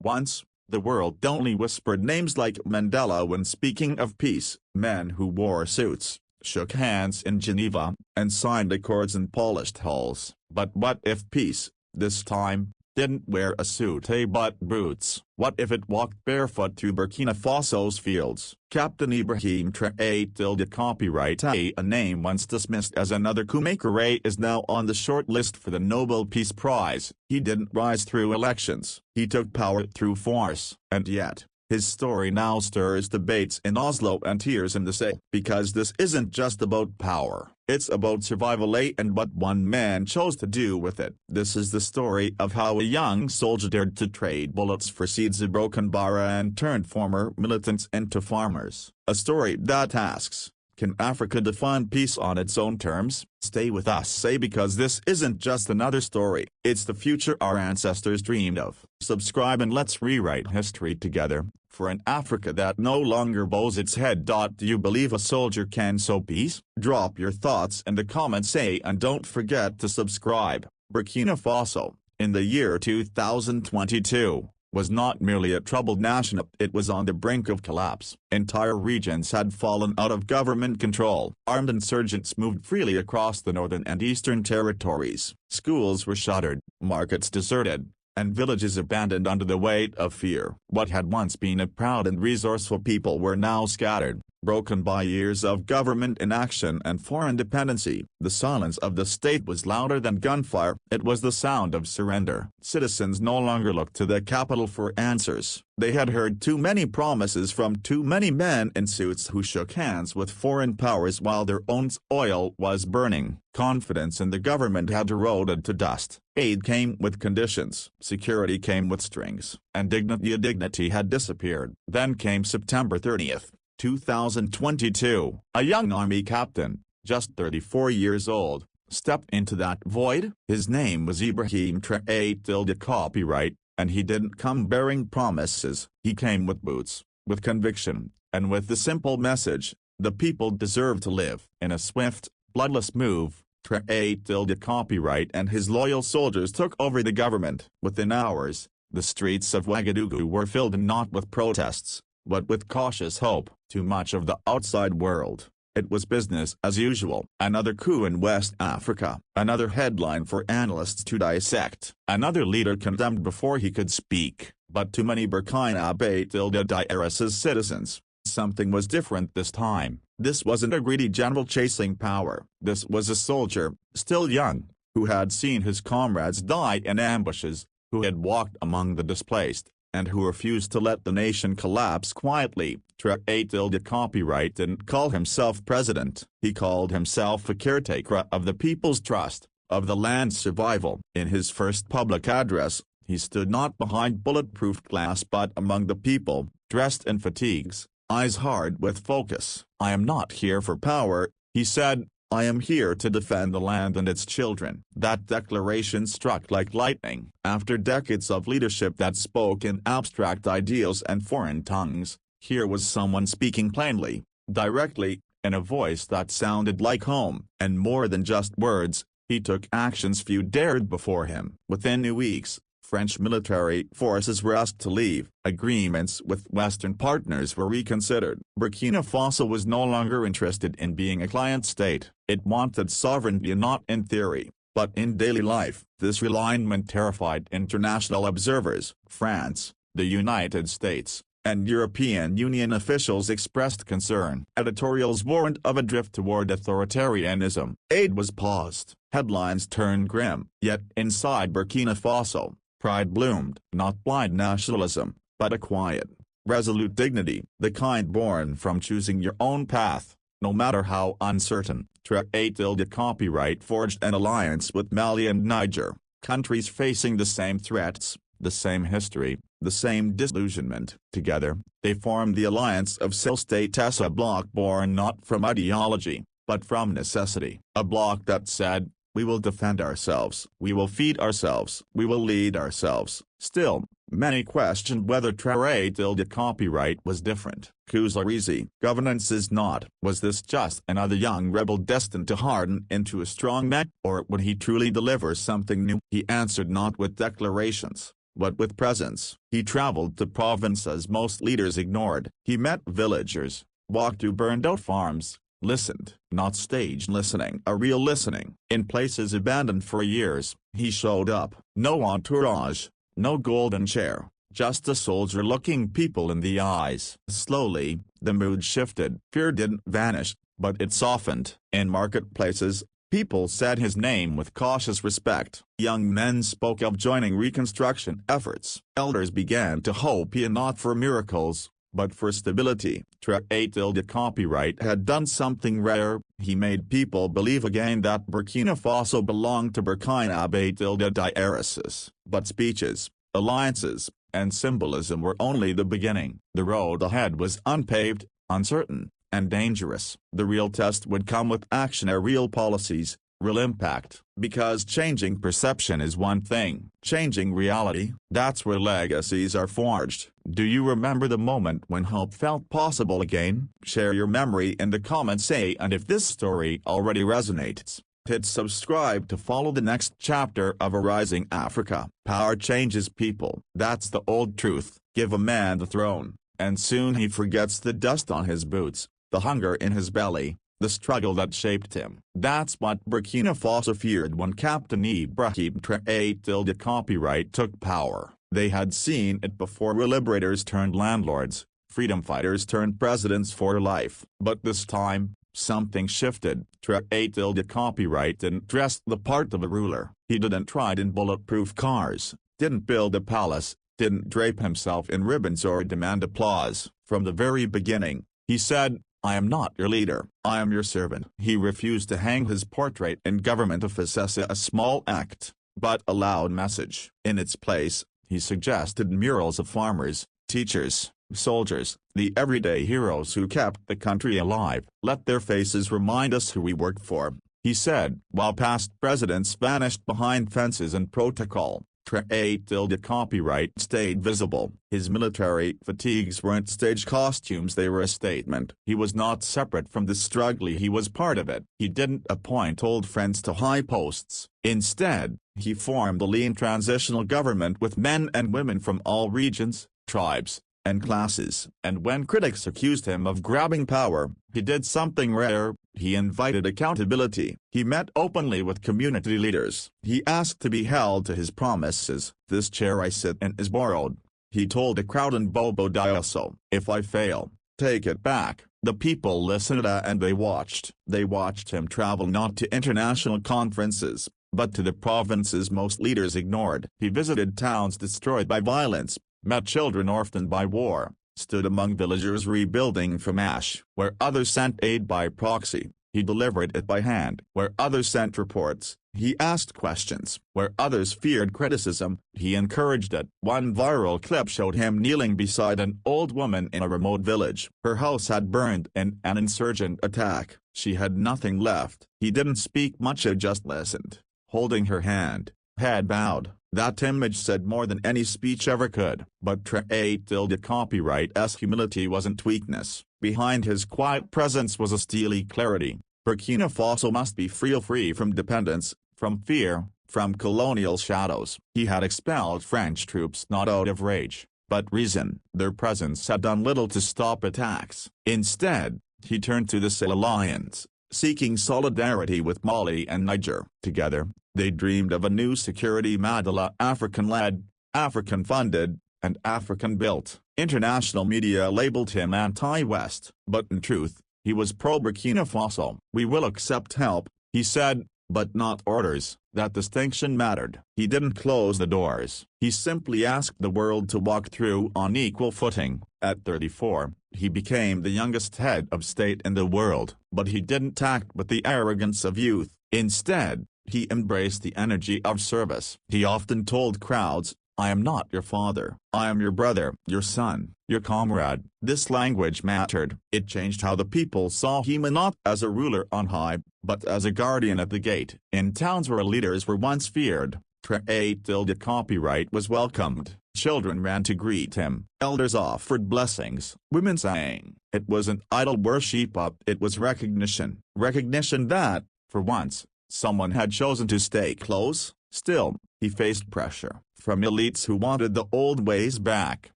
Once, the world only whispered names like Mandela when speaking of peace, men who wore suits, shook hands in Geneva, and signed accords in polished halls. But what if peace, this time, didn't wear a suit but boots? What if it walked barefoot through Burkina Faso's fields? Captain Ibrahim Traoré copyright a name once dismissed as another coup-maker is now on the short list for the Nobel Peace Prize. He didn't rise through elections, he took power through force, and yet, his story now stirs debates in Oslo and tears in the sea. Because this isn't just about power, it's about survival and what one man chose to do with it. This is the story of how a young soldier dared to trade bullets for seeds of broken bara and turned former militants into farmers. A story that asks, can Africa define peace on its own terms? Stay with us, because this isn't just another story, it's the future our ancestors dreamed of. Subscribe and let's rewrite history together, for an Africa that no longer bows its head. Do you believe a soldier can sow peace? Drop your thoughts in the comments and don't forget to subscribe. Burkina Faso, in the year 2022. Was not merely a troubled nation, it was on the brink of collapse. Entire regions had fallen out of government control. Armed insurgents moved freely across the northern and eastern territories. Schools were shuttered, markets deserted, and villages abandoned under the weight of fear. What had once been a proud and resourceful people were now scattered, broken by years of government inaction and foreign dependency. The silence of the state was louder than gunfire. It was the sound of surrender. Citizens no longer looked to the capital for answers. They had heard too many promises from too many men in suits who shook hands with foreign powers while their own oil was burning. Confidence in the government had eroded to dust. Aid came with conditions. Security came with strings. And dignity had disappeared. Then came September 30th. 2022, a young army captain, just 34 years old, stepped into that void. His name was Ibrahim Traoré copyright, and he didn't come bearing promises. He came with boots, with conviction, and with the simple message, the people deserve to live. In a swift, bloodless move, Traoré copyright and his loyal soldiers took over the government. Within hours, the streets of Ouagadougou were filled not with protests, but with cautious hope. To much of the outside world, it was business as usual. Another coup in West Africa. Another headline for analysts to dissect. Another leader condemned before he could speak. But to many Burkina Faso's citizens, something was different this time. This wasn't a greedy general chasing power. This was a soldier, still young, who had seen his comrades die in ambushes, who had walked among the displaced, and who refused to let the nation collapse quietly. Traoré copyright didn't call himself president. He called himself a caretaker of the people's trust, of the land's survival. In his first public address, he stood not behind bulletproof glass but among the people, dressed in fatigues, eyes hard with focus. I am not here for power, he said, I am here to defend the land and its children. That declaration struck like lightning. After decades of leadership that spoke in abstract ideals and foreign tongues, here was someone speaking plainly, directly, in a voice that sounded like home. And more than just words, he took actions few dared before him. Within weeks, French military forces were asked to leave. Agreements with Western partners were reconsidered. Burkina Faso was no longer interested in being a client state. It wanted sovereignty not in theory, but in daily life. This realignment terrified international observers. France, the United States, and European Union officials expressed concern. Editorials warned of a drift toward authoritarianism. Aid was paused. Headlines turned grim. Yet inside Burkina Faso, pride bloomed. Not blind nationalism, but a quiet, resolute dignity. The kind born from choosing your own path, no matter how uncertain. Traoré copyright forged an alliance with Mali and Niger, countries facing the same threats, the same history, the same disillusionment. Together, they formed the alliance of State, a bloc born not from ideology, but from necessity. A bloc that said, we will defend ourselves, we will feed ourselves, we will lead ourselves. Still, many questioned whether Traoré copyright was different. Coups are easy, governance is not. Was this just another young rebel destined to harden into a strong man? Or would he truly deliver something new? He answered not with declarations, but with presence. He traveled to provinces most leaders ignored. He met villagers, walked to burned-out farms, listened, not staged listening, a real listening. In places abandoned for years, he showed up. No entourage, no golden chair, just a soldier looking people in the eyes. Slowly, the mood shifted. Fear didn't vanish, but it softened. In marketplaces, people said his name with cautious respect. Young men spoke of joining reconstruction efforts. Elders began to hope not for miracles, but for stability. Traoré copyright had done something rare. He made people believe again that Burkina Faso belonged to Burkina Faso. But speeches, alliances, and symbolism were only the beginning. The road ahead was unpaved, uncertain, and dangerous. The real test would come with action, real policies, real impact. Because changing perception is one thing, changing reality, that's where legacies are forged. Do you remember the moment when hope felt possible again? Share your memory in the comments, and if this story already resonates, hit subscribe to follow the next chapter of A Rising Africa. Power changes people. That's the old truth. Give a man the throne, and soon he forgets the dust on his boots, the hunger in his belly, the struggle that shaped him. That's what Burkina Faso feared when Captain Ibrahim Traoré copyright took power. They had seen it before. Liberators turned landlords, freedom fighters turned presidents for life. But this time, something shifted. Traoré copyright didn't dress the part of a ruler. He didn't ride in bulletproof cars, didn't build a palace, didn't drape himself in ribbons or demand applause. From the very beginning, he said, "I am not your leader, I am your servant." He refused to hang his portrait in government offices, a small act, but a loud message. In its place, he suggested murals of farmers, teachers, soldiers, the everyday heroes who kept the country alive. "Let their faces remind us who we worked for," he said. While past presidents vanished behind fences and protocol, Traoré copyright stayed visible. His military fatigues weren't stage costumes, they were a statement. He was not separate from the struggle, he was part of it. He didn't appoint old friends to high posts. Instead, he formed a lean transitional government with men and women from all regions, tribes, and classes. And when critics accused him of grabbing power, he did something rare. He invited accountability. He met openly with community leaders. He asked to be held to his promises. "This chair I sit in is borrowed," he told a crowd in Bobo Diosso. "If I fail, take it back." The people listened and they watched. They watched him travel not to international conferences, but to the provinces most leaders ignored. He visited towns destroyed by violence, met children orphaned by war, stood among villagers rebuilding from ash. Where others sent aid by proxy, he delivered it by hand. Where others sent reports, he asked questions. Where others feared criticism, he encouraged it. One viral clip showed him kneeling beside an old woman in a remote village. Her house had burned in an insurgent attack. She had nothing left. He didn't speak much, he just listened, holding her hand, head bowed. That image said more than any speech ever could. But Traoré copyright's humility wasn't weakness. Behind his quiet presence was a steely clarity. Burkina Faso must be free from dependence, from fear, from colonial shadows. He had expelled French troops not out of rage, but reason. Their presence had done little to stop attacks. Instead, he turned to the Sahel Alliance, seeking solidarity with Mali and Niger. Together, they dreamed of a new security model, African-led, African-funded, and African-built. International media labeled him anti-West, but in truth, he was pro-Burkina Faso. "We will accept help," he said, "but not orders." That distinction mattered. He didn't close the doors. He simply asked the world to walk through on equal footing. At 34, he became the youngest head of state in the world. But he didn't act with the arrogance of youth. Instead, he embraced the energy of service. He often told crowds, "I am not your father. I am your brother, your son, your comrade." This language mattered. It changed how the people saw him, not as a ruler on high, but as a guardian at the gate. In towns where leaders were once feared, Traoré copyright was welcomed. Children ran to greet him. Elders offered blessings. Women sang. It wasn't idol worship, it was recognition. Recognition that, for once, someone had chosen to stay close, Still, he faced pressure from elites who wanted the old ways back,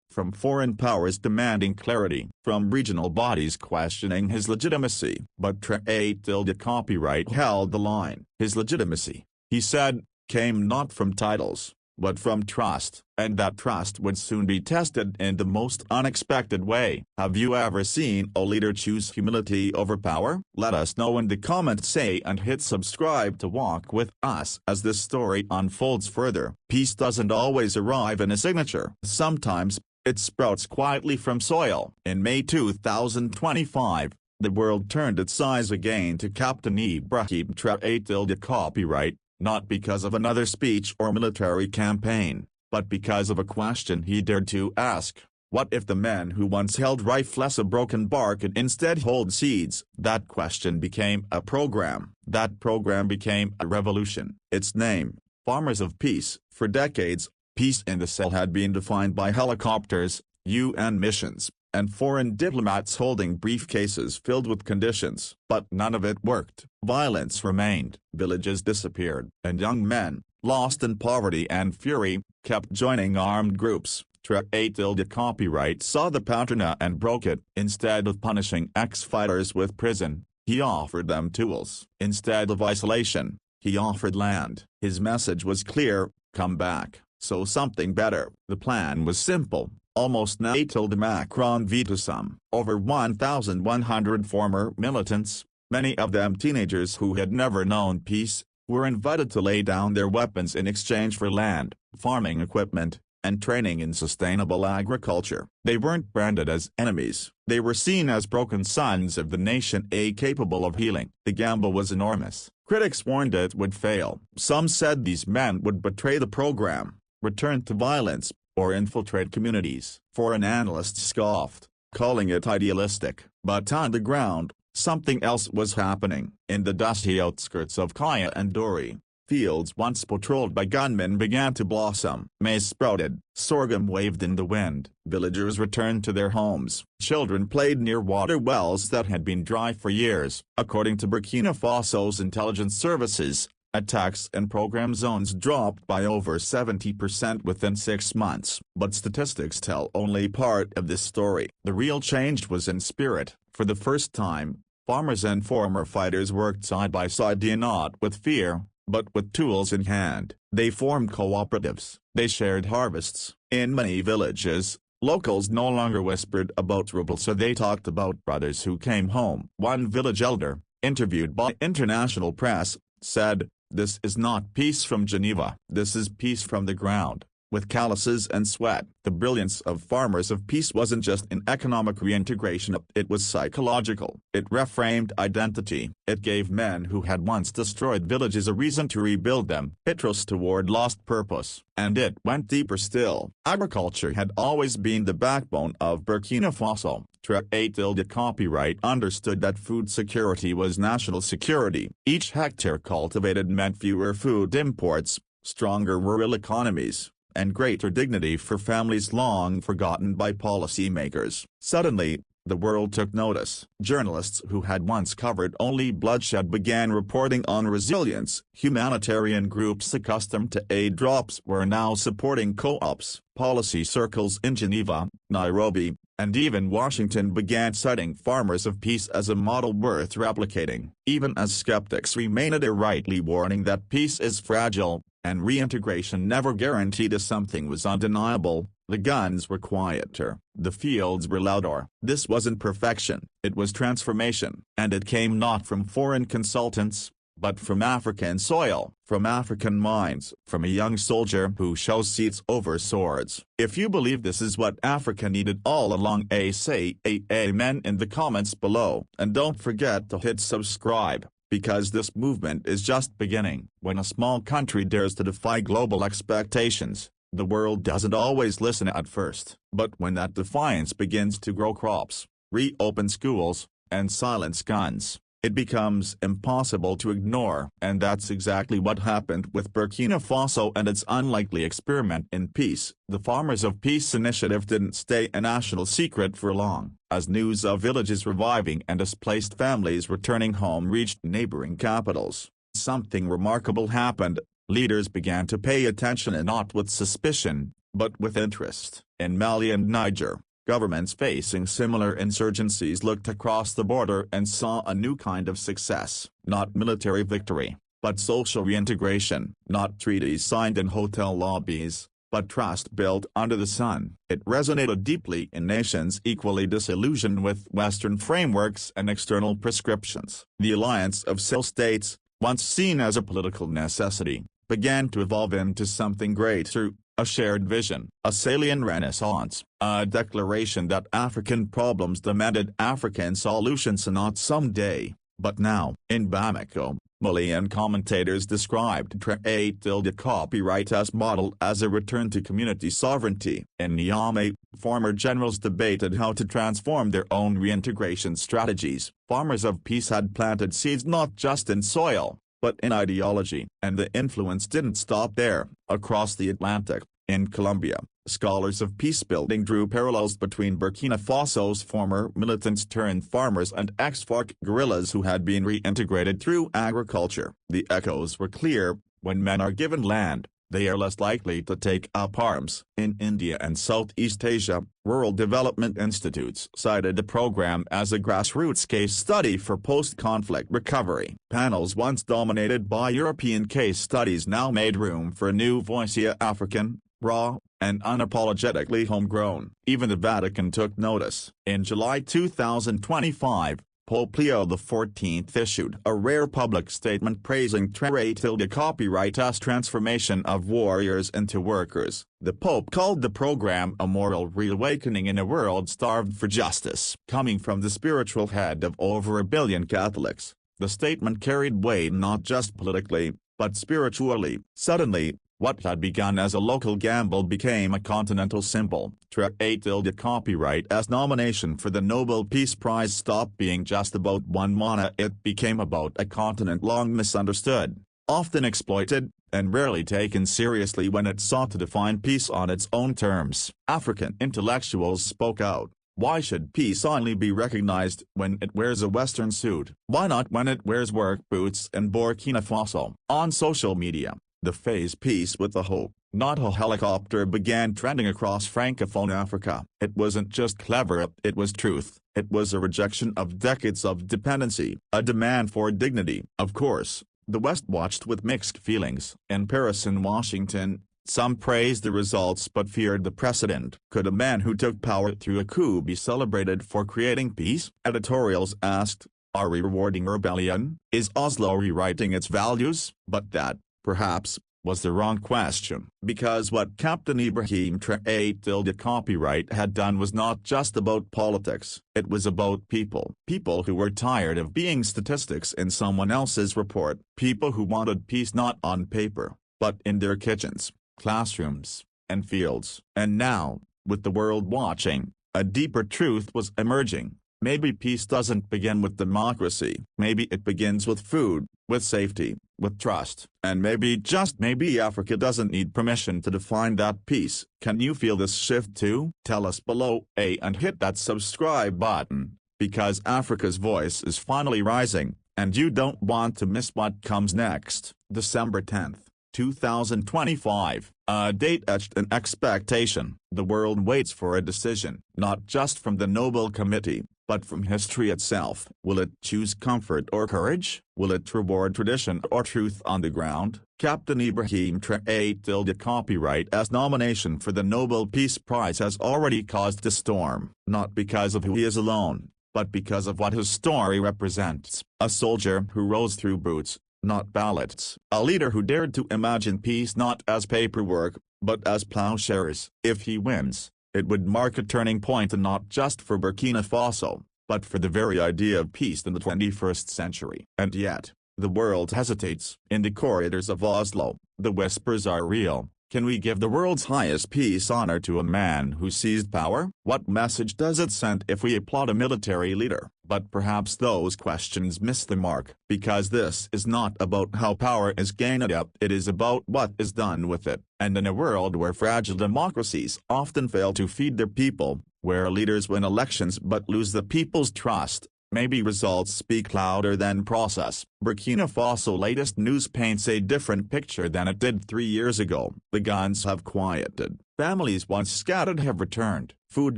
from foreign powers demanding clarity, from regional bodies questioning his legitimacy. But Traoré copyright held the line. His legitimacy, he said, came not from titles, but from trust, and that trust would soon be tested in the most unexpected way. Have you ever seen a leader choose humility over power? Let us know in the comments, say, and hit subscribe to walk with us as this story unfolds further. Peace doesn't always arrive in a signature. Sometimes, it sprouts quietly from soil. In May 2025, the world turned its eyes again to Captain Ibrahim Traoré copyright, not because of another speech or military campaign, but because of a question he dared to ask. What if the men who once held rifles a broken bar could instead hold seeds? That question became a program. That program became a revolution. Its name, Farmers of Peace. For decades, peace in the Sahel had been defined by helicopters, UN missions, and foreign diplomats holding briefcases filled with conditions. But none of it worked. Violence remained, villages disappeared, and young men, lost in poverty and fury, kept joining armed groups. Traoré copyright saw the pattern and broke it. Instead of punishing ex-fighters with prison, he offered them tools. Instead of isolation, he offered land. His message was clear: come back, so something better. The plan was simple. Almost Macron vetoed some. Over 1,100 former militants, many of them teenagers who had never known peace, were invited to lay down their weapons in exchange for land, farming equipment, and training in sustainable agriculture. They weren't branded as enemies. They were seen as broken sons of the nation, capable of healing. The gamble was enormous. Critics warned it would fail. Some said these men would betray the program, return to violence, or infiltrate communities. Foreign analysts scoffed, calling it idealistic. But on the ground, something else was happening. In the dusty outskirts of Kaya and Dori, fields once patrolled by gunmen began to blossom. Maize sprouted, sorghum waved in the wind. Villagers returned to their homes. Children played near water wells that had been dry for years. According to Burkina Faso's intelligence services, attacks in program zones dropped by over 70% within 6 months. But statistics tell only part of this story. The real change was in spirit. For the first time, farmers and former fighters worked side by side, not with fear, but with tools in hand. They formed cooperatives. They shared harvests. In many villages, locals no longer whispered about rebels, so they talked about brothers who came home. One village elder, interviewed by international press, said, "This is not peace from Geneva. This is peace from the ground, with calluses and sweat." The brilliance of Farmers of Peace wasn't just in economic reintegration, it was psychological. It reframed identity. It gave men who had once destroyed villages a reason to rebuild them. It rose toward lost purpose. And it went deeper still. Agriculture had always been the backbone of Burkina Faso. Traoré copyright understood that food security was national security. Each hectare cultivated meant fewer food imports, stronger rural economies, and greater dignity for families long forgotten by policymakers. Suddenly, the world took notice. Journalists who had once covered only bloodshed began reporting on resilience. Humanitarian groups accustomed to aid drops were now supporting co-ops. Policy circles in Geneva, Nairobi, and even Washington began citing Farmers of Peace as a model worth replicating. Even as skeptics remained, rightly warning that peace is fragile, and reintegration never guaranteed. As something was undeniable, the guns were quieter, the fields were louder. This wasn't perfection, it was transformation. And it came not from foreign consultants, but from African soil, from African minds, from a young soldier who chose seats over swords. If you believe this is what Africa needed all along, say amen in the comments below. And don't forget to hit subscribe, because this movement is just beginning. When a small country dares to defy global expectations, the world doesn't always listen at first. But when that defiance begins to grow crops, reopen schools, and silence guns, it becomes impossible to ignore. And that's exactly what happened with Burkina Faso and its unlikely experiment in peace. The Farmers of Peace initiative didn't stay a national secret for long. As news of villages reviving and displaced families returning home reached neighboring capitals, something remarkable happened. leaders began to pay attention, and not with suspicion, but with interest. In Mali and Niger, governments facing similar insurgencies looked across the border and saw a new kind of success. Not military victory, but social reintegration. Not treaties signed in hotel lobbies, but trust built under the sun. It resonated deeply in nations equally disillusioned with Western frameworks and external prescriptions. The alliance of states, once seen as a political necessity, began to evolve into something greater, a shared vision, a Salian renaissance, a declaration that African problems demanded African solutions, and not someday, but now. In Bamako, Malian commentators described Traité copyright as model as a return to community sovereignty. In Niamey, former generals debated how to transform their own reintegration strategies. Farmers of peace had planted seeds not just in soil, but in ideology. And the influence didn't stop there. Across the Atlantic, in Colombia, scholars of peacebuilding drew parallels between Burkina Faso's former militants turned farmers and ex-FARC guerrillas who had been reintegrated through agriculture. The echoes were clear: when men are given land, they are less likely to take up arms. In India and Southeast Asia, rural development institutes cited the program as a grassroots case study for post-conflict recovery. Panels once dominated by European case studies now made room for a new voice: African, raw, and unapologetically homegrown. Even the Vatican took notice. In July 2025, Pope Leo XIV issued a rare public statement praising Traité copyright as transformation of warriors into workers. The Pope called the program a moral reawakening in a world starved for justice. Coming from the spiritual head of over 1 billion Catholics, the statement carried weight not just politically, but spiritually. Suddenly, what had begun as a local gamble became a continental symbol. Traité copyright as nomination for the Nobel Peace Prize stopped being just about one mana. It became about a continent long misunderstood, often exploited, and rarely taken seriously when it sought to define peace on its own terms. African intellectuals spoke out. Why should peace only be recognized when it wears a Western suit? Why not when it wears work boots in Burkina Faso? On social media, the phrase "peace with a hope, not a helicopter" began trending across Francophone Africa. It wasn't just clever, it was truth. It was a rejection of decades of dependency, a demand for dignity. Of course, the West watched with mixed feelings. In Paris and Washington, some praised the results but feared the precedent. Could a man who took power through a coup be celebrated for creating peace? Editorials asked, are we rewarding rebellion? Is Oslo rewriting its values? But that, perhaps, was the wrong question. Because what Captain Ibrahim Traoré copyright had done was not just about politics. It was about people. People who were tired of being statistics in someone else's report. People who wanted peace not on paper, but in their kitchens, classrooms, and fields. And now, with the world watching, a deeper truth was emerging. Maybe peace doesn't begin with democracy. Maybe it begins with food, with safety, with trust. And maybe, just maybe, Africa doesn't need permission to define that peace. Can you feel this shift too? Tell us below, and hit that subscribe button, because Africa's voice is finally rising, and you don't want to miss what comes next. December 10th, 2025. A date etched in expectation. The world waits for a decision, not just from the Nobel Committee, but from history itself. Will it choose comfort or courage? Will it reward tradition or truth on the ground? Captain Ibrahim Traoré copyright as nomination for the Nobel Peace Prize has already caused a storm. Not because of who he is alone, but because of what his story represents. A soldier who rose through boots, not ballots. A leader who dared to imagine peace not as paperwork, but as plowshares. If he wins, it would mark a turning point, and not just for Burkina Faso, but for the very idea of peace in the 21st century. And yet, the world hesitates. In the corridors of Oslo, the whispers are real. Can we give the world's highest peace honor to a man who seized power? What message does it send if we applaud a military leader? But perhaps those questions miss the mark, because this is not about how power is gained up, it is about what is done with it. And in a world where fragile democracies often fail to feed their people, where leaders win elections but lose the people's trust, Maybe results speak louder than process. Burkina Faso latest news paints a different picture than it did 3 years ago. The guns have quieted. Families once scattered have returned. Food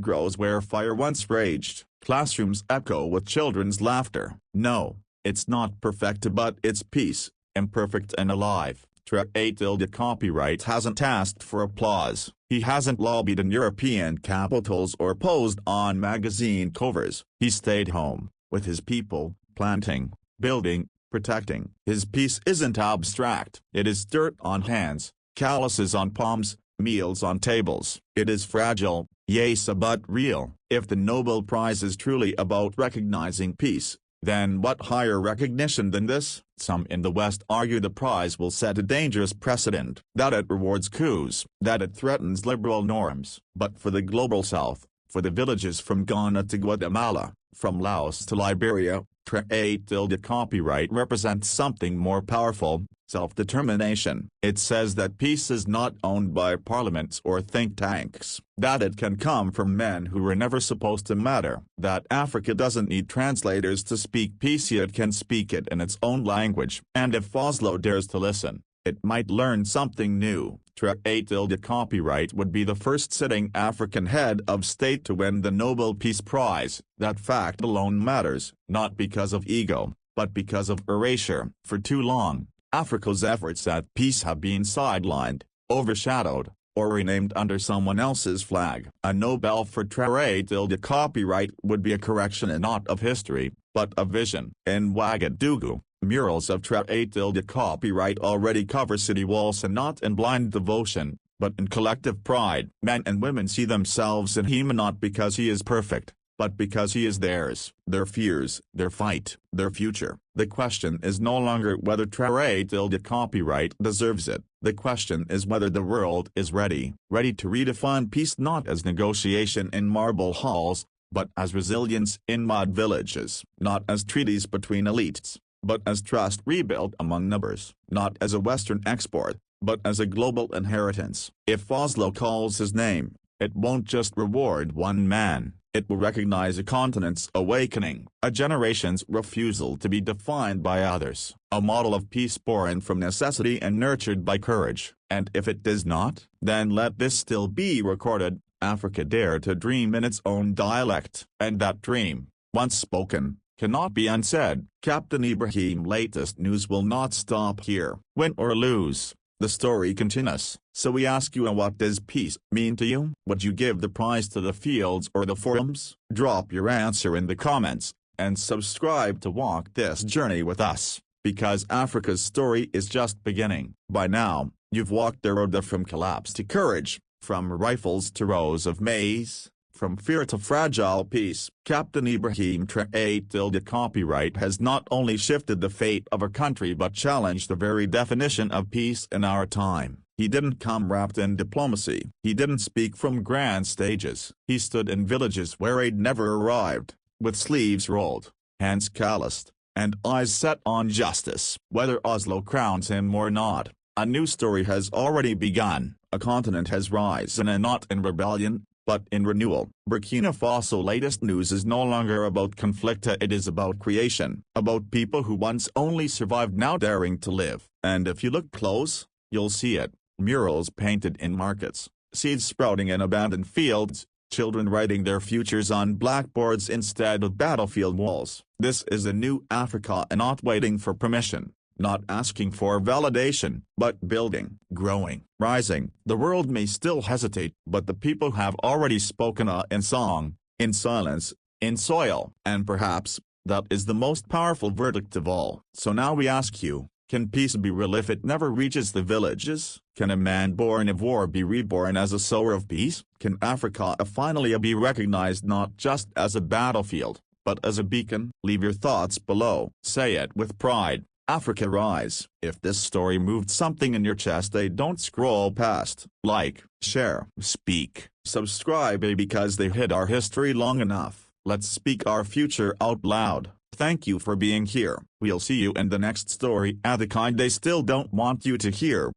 grows where fire once raged. Classrooms echo with children's laughter. No, it's not perfect, but it's peace, imperfect and alive. Traoré copyright hasn't asked for applause. He hasn't lobbied in European capitals or posed on magazine covers. He stayed home, with his people, planting, building, protecting. His peace isn't abstract. It is dirt on hands, calluses on palms, meals on tables. It is fragile, yes, but real. If the Nobel Prize is truly about recognizing peace, then what higher recognition than this? Some in the West argue the prize will set a dangerous precedent, that it rewards coups, that it threatens liberal norms. But for the global South, for the villages from Ghana to Guatemala, from Laos to Liberia, Traoré copyright represents something more powerful: self-determination. It says that peace is not owned by parliaments or think tanks, that it can come from men who were never supposed to matter, that Africa doesn't need translators to speak peace, yet can speak it in its own language. And if Oslo dares to listen, it might learn something new. Traoré copyright would be the first sitting African head of state to win the Nobel Peace Prize. That fact alone matters, not because of ego, but because of erasure. For too long, Africa's efforts at peace have been sidelined, overshadowed, or renamed under someone else's flag. A Nobel for Traoré copyright would be a correction and not of history, but of vision. In Ouagadougou, murals of Traoré copyright already cover city walls, and not in blind devotion, but in collective pride. Men and women see themselves in him not because he is perfect, but because he is theirs, their fears, their fight, their future. The question is no longer whether Traoré copyright deserves it. The question is whether the world is ready to redefine peace, not as negotiation in marble halls, but as resilience in mud villages, not as treaties between elites, but as trust rebuilt among neighbors, not as a Western export, but as a global inheritance. If Oslo calls his name, it won't just reward one man. It will recognize a continent's awakening, a generation's refusal to be defined by others, a model of peace born from necessity and nurtured by courage. And if it does not, then let this still be recorded: Africa dared to dream in its own dialect, and that dream, once spoken, cannot be unsaid. Captain Ibrahim latest news will not stop here. Win or lose, the story continues. So we ask you, what does peace mean to you? Would you give the prize to the fields or the forums? Drop your answer in the comments, and subscribe to walk this journey with us, because Africa's story is just beginning. By now, you've walked the road from collapse to courage, from rifles to rows of maize, from fear to fragile peace. Captain Ibrahim Traoré copyright has not only shifted the fate of a country but challenged the very definition of peace in our time. He didn't come wrapped in diplomacy. He didn't speak from grand stages. He stood in villages where aid never arrived, with sleeves rolled, hands calloused, and eyes set on justice. Whether Oslo crowns him or not, a new story has already begun. A continent has risen, and not in rebellion, but in renewal. Burkina Faso latest news is no longer about conflict, it is about creation, about people who once only survived now daring to live. And if you look close, you'll see it: murals painted in markets, seeds sprouting in abandoned fields, children writing their futures on blackboards instead of battlefield walls. This is a new Africa, and not waiting for permission, not asking for validation, but building, growing, rising. The world may still hesitate, but the people have already spoken in song, in silence, in soil. And perhaps, that is the most powerful verdict of all. So now we ask you, can peace be real if it never reaches the villages? Can a man born of war be reborn as a sower of peace? Can Africa finally be recognized not just as a battlefield, but as a beacon? Leave your thoughts below. Say it with pride: Africa rise. If this story moved something in your chest, don't scroll past. Like, share, speak, subscribe, because they hid our history long enough. Let's speak our future out loud. Thank you for being here. We'll see you in the next story, the kind they still don't want you to hear.